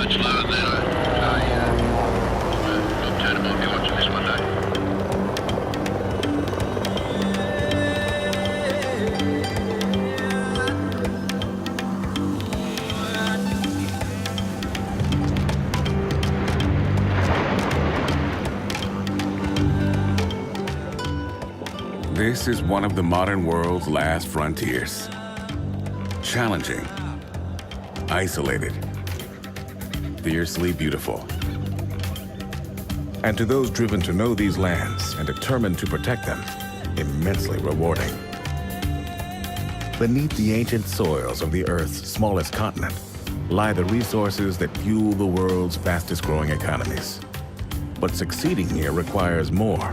much lower than that. Not turn might be watching this one day. This is one of the modern world's last frontiers. Challenging, isolated, fiercely beautiful. And to those driven to know these lands and determined to protect them, immensely rewarding. Beneath the ancient soils of the Earth's smallest continent lie the resources that fuel the world's fastest growing economies. But succeeding here requires more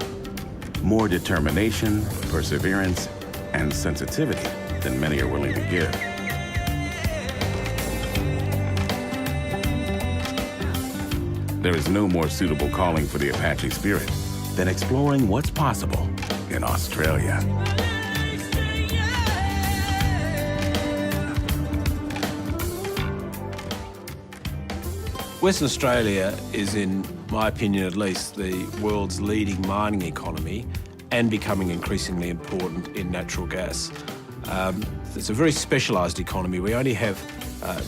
determination, perseverance, and sensitivity than many are willing to give. There is no more suitable calling for the Apache spirit than exploring what's possible in Australia. Western Australia is, in my opinion at least, the world's leading mining economy and becoming increasingly important in natural gas. It's a very specialised economy. We only have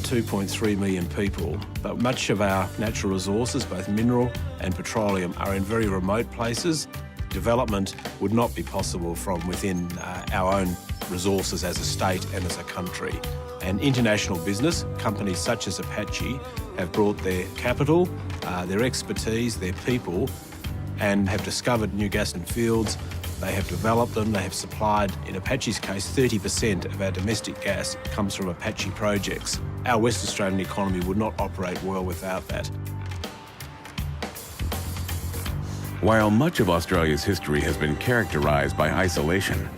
2.3 million people, but much of our natural resources, both mineral and petroleum, are in very remote places. Development would not be possible from within our own resources as a state and as a country. And international business, companies such as Apache, have brought their capital, their expertise, their people, and have discovered new gas and fields. They have developed them, they have supplied, in Apache's case, 30% of our domestic gas comes from Apache projects. Our West Australian economy would not operate well without that. While much of Australia's history has been characterized by isolation,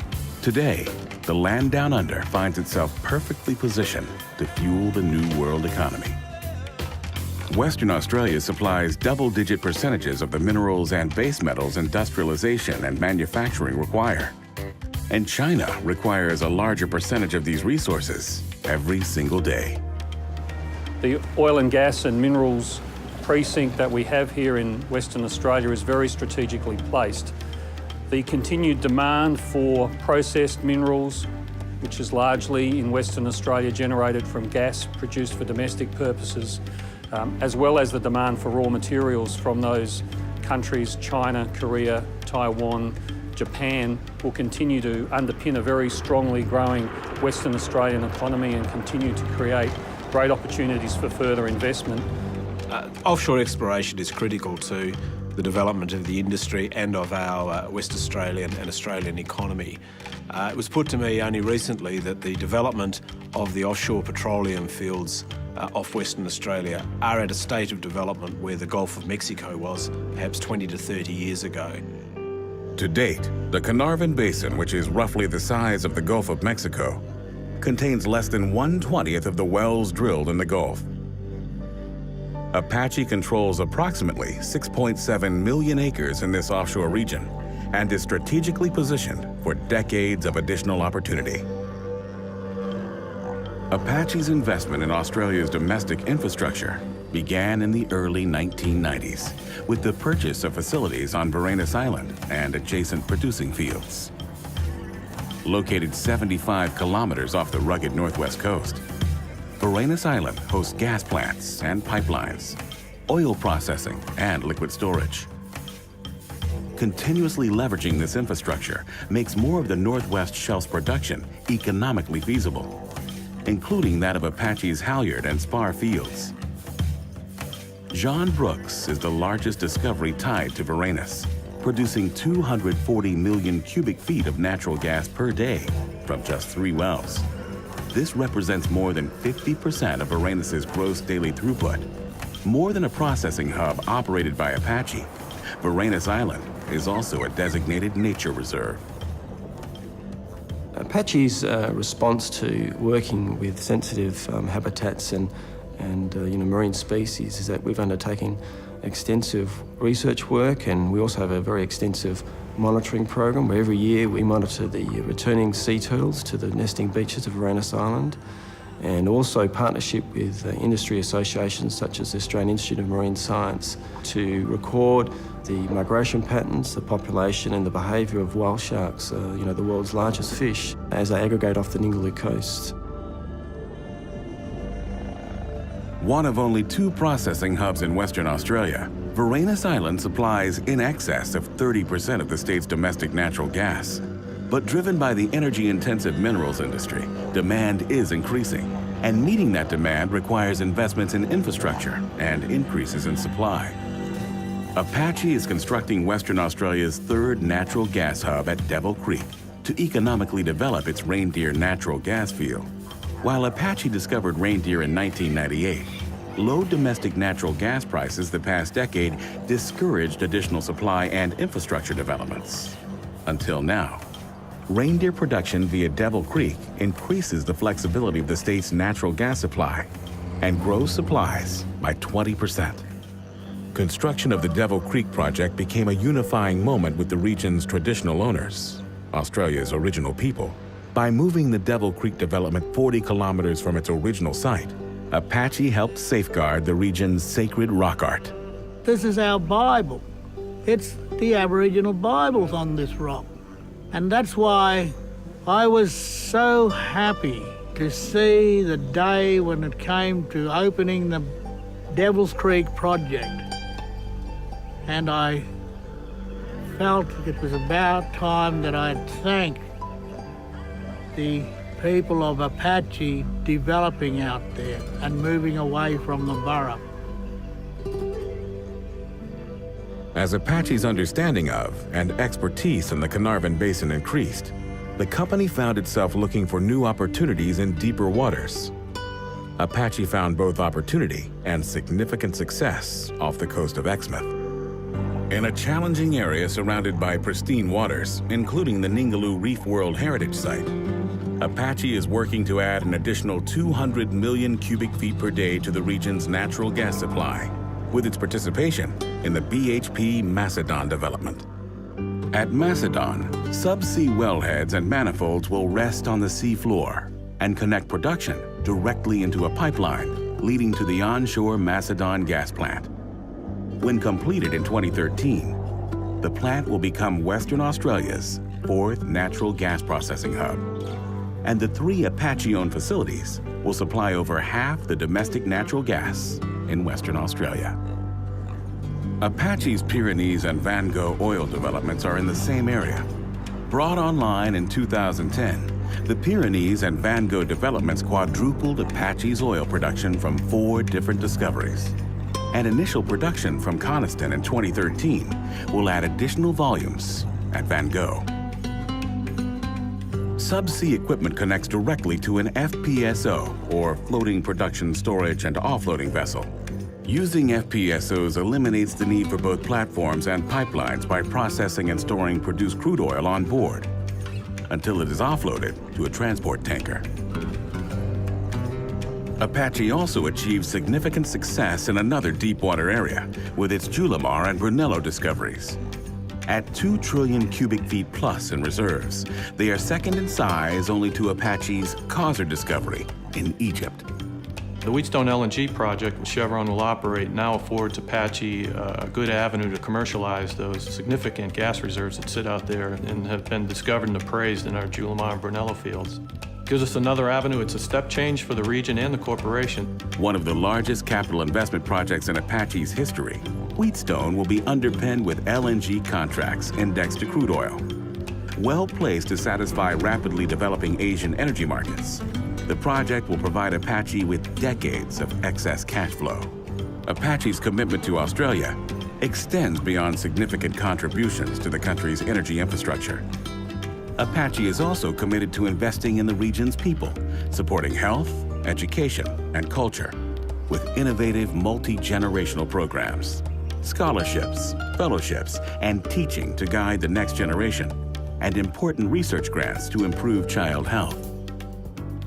today, the land down under finds itself perfectly positioned to fuel the new world economy. Western Australia supplies double-digit percentages of the minerals and base metals industrialization and manufacturing require. And China requires a larger percentage of these resources every single day. The oil and gas and minerals precinct that we have here in Western Australia is very strategically placed. The continued demand for processed minerals, which is largely in Western Australia generated from gas produced for domestic purposes, as well as the demand for raw materials from those countries, China, Korea, Taiwan, Japan, will continue to underpin a very strongly growing Western Australian economy and continue to create great opportunities for further investment. Offshore exploration is critical to the development of the industry and of our West Australian and Australian economy. It was put to me only recently that the development of the offshore petroleum fields off Western Australia are at a state of development where the Gulf of Mexico was perhaps 20 to 30 years ago. To date, the Carnarvon Basin, which is roughly the size of the Gulf of Mexico, contains less than 1/20th of the wells drilled in the Gulf. Apache controls approximately 6.7 million acres in this offshore region and is strategically positioned for decades of additional opportunity. Apache's investment in Australia's domestic infrastructure began in the early 1990s with the purchase of facilities on Varanus Island and adjacent producing fields. Located 75 kilometers off the rugged northwest coast, Varanus Island hosts gas plants and pipelines, oil processing, and liquid storage. Continuously leveraging this infrastructure makes more of the Northwest Shelf's production economically feasible, including that of Apache's Halyard and Spar fields. John Brooks is the largest discovery tied to Varanus, producing 240 million cubic feet of natural gas per day from just 3 wells. This represents more than 50% of Varanus's gross daily throughput. More than a processing hub operated by Apache, Varanus Island is also a designated nature reserve. Apache's response to working with sensitive habitats and marine species is that we've undertaken extensive research work, and we also have a very extensive monitoring program where every year we monitor the returning sea turtles to the nesting beaches of Varanus Island. and also partnership with industry associations such as the Australian Institute of Marine Science to record the migration patterns, the population and the behaviour of whale sharks, the world's largest fish, as they aggregate off the Ningaloo coast. One of only 2 processing hubs in Western Australia, Varanus Island supplies in excess of 30% of the state's domestic natural gas. But driven by the energy-intensive minerals industry, demand is increasing, and meeting that demand requires investments in infrastructure and increases in supply. Apache is constructing Western Australia's 3rd natural gas hub at Devil Creek to economically develop its Reindeer natural gas field. While Apache discovered Reindeer in 1998, low domestic natural gas prices the past decade discouraged additional supply and infrastructure developments. Until now. Reindeer production via Devil Creek increases the flexibility of the state's natural gas supply and grows supplies by 20%. Construction of the Devil Creek project became a unifying moment with the region's traditional owners, Australia's original people. By moving the Devil Creek development 40 kilometers from its original site, Apache helped safeguard the region's sacred rock art. This is our Bible. It's the Aboriginal Bibles on this rock. And that's why I was so happy to see the day when it came to opening the Devil's Creek project. And I felt it was about time that I'd thank the people of Apache developing out there and moving away from the Burrup. As Apache's understanding of and expertise in the Carnarvon Basin increased, the company found itself looking for new opportunities in deeper waters. Apache found both opportunity and significant success off the coast of Exmouth. In a challenging area surrounded by pristine waters, including the Ningaloo Reef World Heritage Site, Apache is working to add an additional 200 million cubic feet per day to the region's natural gas supply, with its participation in the BHP Macedon development. At Macedon, subsea wellheads and manifolds will rest on the sea floor and connect production directly into a pipeline leading to the onshore Macedon gas plant. When completed in 2013, the plant will become Western Australia's 4th natural gas processing hub. And the 3 Apache-owned facilities will supply over half the domestic natural gas in Western Australia. Apache's Pyrenees and Van Gogh oil developments are in the same area. Brought online in 2010, the Pyrenees and Van Gogh developments quadrupled Apache's oil production from 4 different discoveries. And initial production from Coniston in 2013 will add additional volumes at Van Gogh. Subsea equipment connects directly to an FPSO, or Floating Production Storage and Offloading Vessel. Using FPSOs eliminates the need for both platforms and pipelines by processing and storing produced crude oil on board until it is offloaded to a transport tanker. Apache also achieved significant success in another deepwater area with its Julimar and Brunello discoveries. At 2 trillion cubic feet plus in reserves, they are second in size only to Apache's Causer discovery in Egypt. The Wheatstone LNG project, which Chevron will operate, now affords Apache a good avenue to commercialize those significant gas reserves that sit out there and have been discovered and appraised in our Julimar and Brunello fields. Gives us another avenue. It's a step change for the region and the corporation. One of the largest capital investment projects in Apache's history, Wheatstone will be underpinned with LNG contracts indexed to crude oil. Well placed to satisfy rapidly developing Asian energy markets, the project will provide Apache with decades of excess cash flow. Apache's commitment to Australia extends beyond significant contributions to the country's energy infrastructure. Apache is also committed to investing in the region's people, supporting health, education, and culture with innovative multi-generational programs, scholarships, fellowships, and teaching to guide the next generation, and important research grants to improve child health.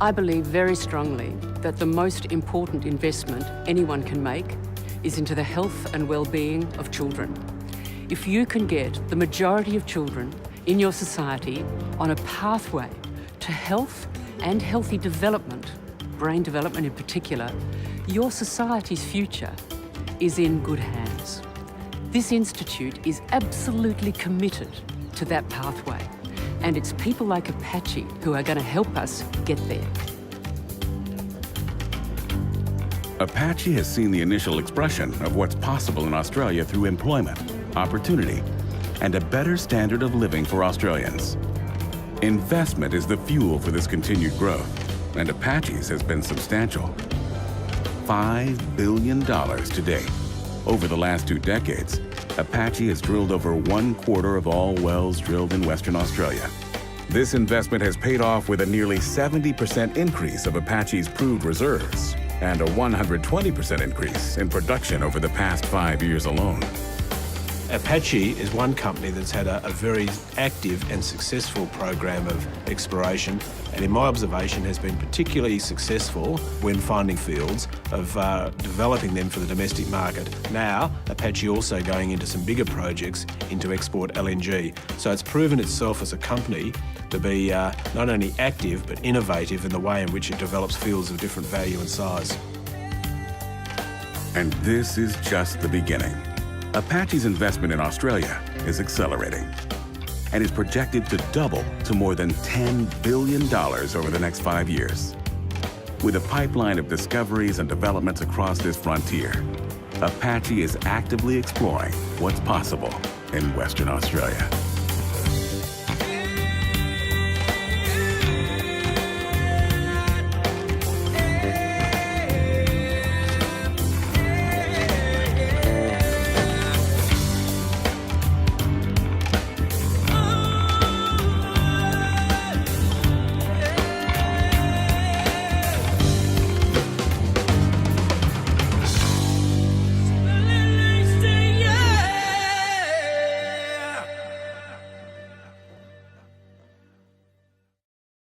I believe very strongly that the most important investment anyone can make is into the health and well-being of children. If you can get the majority of children in your society on a pathway to health and healthy development, brain development in particular, your society's future is in good hands. This institute is absolutely committed to that pathway, and it's people like Apache who are going to help us get there. Apache has seen the initial expression of what's possible in Australia through employment, opportunity, and a better standard of living for Australians. Investment is the fuel for this continued growth, and Apache's has been substantial. $5 billion to date. Over the last 2 decades, Apache has drilled over 1/4 of all wells drilled in Western Australia. This investment has paid off with a nearly 70% increase of Apache's proved reserves and a 120% increase in production over the past 5 years alone. Apache is one company that's had a very active and successful program of exploration, and in my observation has been particularly successful when finding fields of developing them for the domestic market. Now, Apache also going into some bigger projects into export LNG. So it's proven itself as a company to be not only active but innovative in the way in which it develops fields of different value and size. And this is just the beginning. Apache's investment in Australia is accelerating and is projected to double to more than $10 billion over the next 5 years. With a pipeline of discoveries and developments across this frontier, Apache is actively exploring what's possible in Western Australia.